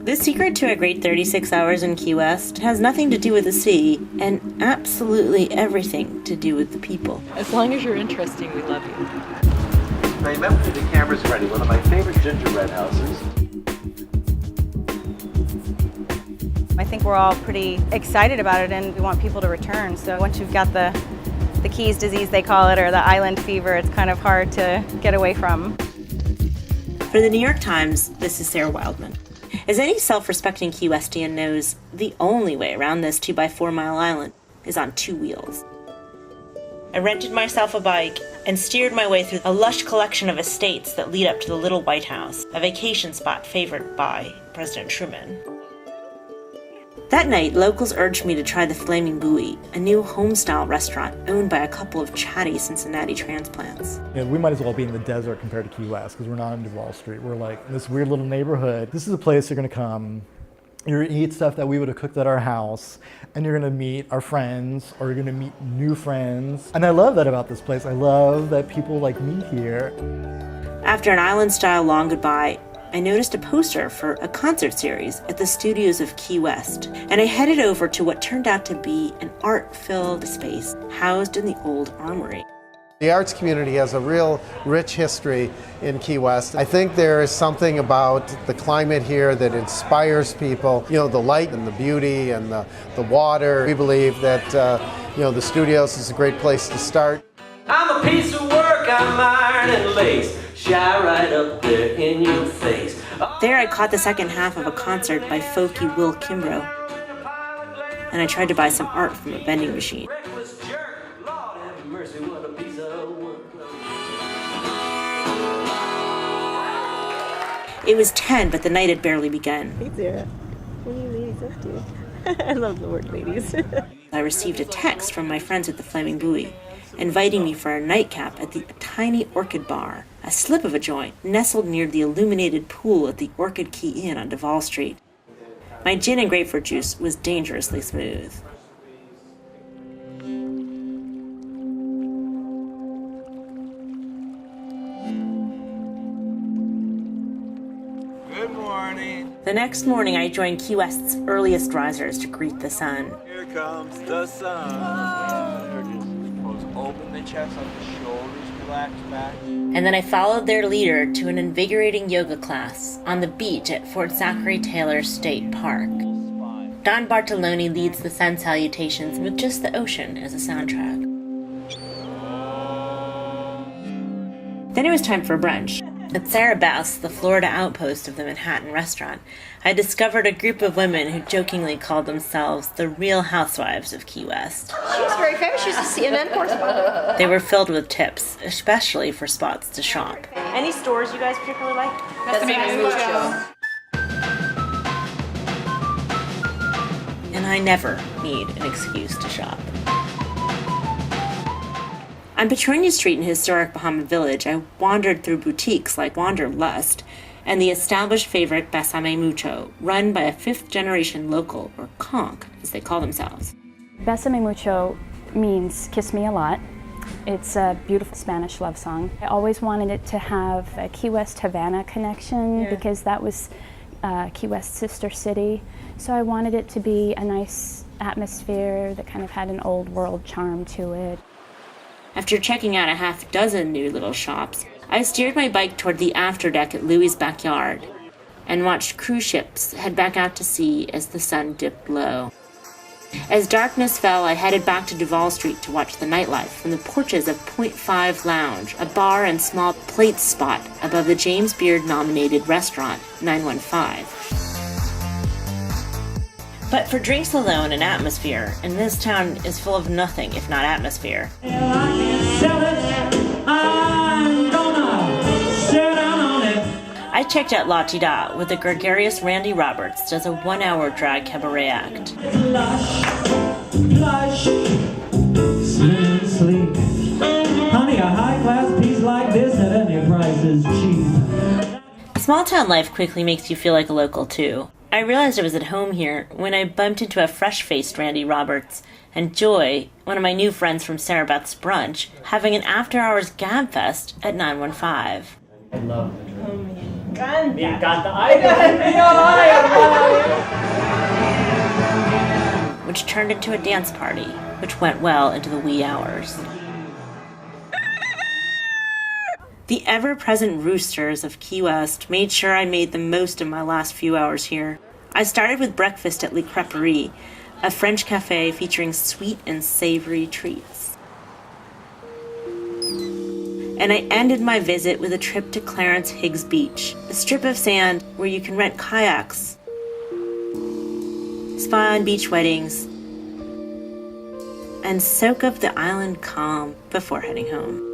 The secret to a great 36 hours in Key West has nothing to do with the sea and absolutely everything to do with the people. As long as you're interesting, we love you. Now, you met with the camera's ready, one of my favorite gingerbread houses. I think we're all pretty excited about it and we want people to return. So once you've got the Keys disease, they call it, or the island fever, it's kind of hard to get away from. For the New York Times, this is Sarah Wildman. As any self-respecting Key Westian knows, the only way around this 2x4 mile island is on two wheels. I rented myself a bike and steered my way through a lush collection of estates that lead up to the Little White House, a vacation spot favored by President Truman. That night, locals urged me to try the Flaming Buoy, a new home-style restaurant owned by a couple of chatty Cincinnati transplants. Yeah, we might as well be in the desert compared to Key West because we're not on Duval Street. We're like in this weird little neighborhood. This is a place you're going to come, you're going to eat stuff that we would have cooked at our house, and you're going to meet our friends, or you're going to meet new friends. And I love that about this place. I love that people like meet here. After an island-style long goodbye, I noticed a poster for a concert series at the studios of Key West, and I headed over to what turned out to be an art-filled space housed in the old armory. The arts community has a real rich history in Key West. I think there is something about the climate here that inspires people. You know, the light and the beauty and the water. We believe that, the studios is a great place to start. I'm a piece of work, I'm iron and lace. Shy right up there in your face. There I caught the second half of a concert by folky Will Kimbrough, and I tried to buy some art from a vending machine. It was 10, but the night had barely begun. Hey Sarah, what are you ladies up to? I love the word ladies. I received a text from my friends at the Flaming Buoy, inviting me for a nightcap at the Tiny Orchid Bar, a slip of a joint nestled near the illuminated pool at the Orchid Key Inn on Duval Street. My gin and grapefruit juice was dangerously smooth. Good morning. The next morning, I joined Key West's earliest risers to greet the sun. Here comes the sun. Open the chest, let the shoulders relax back. And then I followed their leader to an invigorating yoga class on the beach at Fort Zachary Taylor State Park. Don Bartoloni leads the sun salutations with just the ocean as a soundtrack. Then it was time for brunch. At Sarah Bass, the Florida outpost of the Manhattan restaurant, I discovered a group of women who jokingly called themselves the Real Housewives of Key West. She was very famous. She was a CNN correspondent. They were filled with tips, especially for spots to shop. Any stores you guys particularly like? Besame Mucho. And I never need an excuse to shop. On Petronia Street in historic Bahama Village, I wandered through boutiques like Wanderlust and the established favorite Besame Mucho, run by a fifth-generation local, or conch, as they call themselves. Besame Mucho means kiss me a lot. It's a beautiful Spanish love song. I always wanted it to have a Key West Havana connection because that was Key West's sister city. So I wanted it to be a nice atmosphere that kind of had an old world charm to it. After checking out a half dozen new little shops, I steered my bike toward the afterdeck at Louie's backyard and watched cruise ships head back out to sea as the sun dipped low. As darkness fell, I headed back to Duval Street to watch the nightlife from the porches of Point 5 Lounge, a bar and small plate spot above the James Beard-nominated restaurant 915. But for drinks alone and atmosphere, and this town is full of nothing if not atmosphere. I checked out La Tida, where the gregarious Randy Roberts does a 1-hour drag cabaret act. Honey, a high-class piece like this at any price is cheap. Small town life quickly makes you feel like a local too. I realized I was at home here when I bumped into a fresh-faced Randy Roberts and Joy, one of my new friends from Sarah Beth's brunch, having an after-hours gab fest at 915. I love the drink. Oh, me encanta. Me encanta. Which turned into a dance party, which went well into the wee hours. The ever-present roosters of Key West made sure I made the most of my last few hours here. I started with breakfast at Le Crêperie, a French cafe featuring sweet and savory treats. And I ended my visit with a trip to Clarence Higgs Beach, a strip of sand where you can rent kayaks, spy on beach weddings, and soak up the island calm before heading home.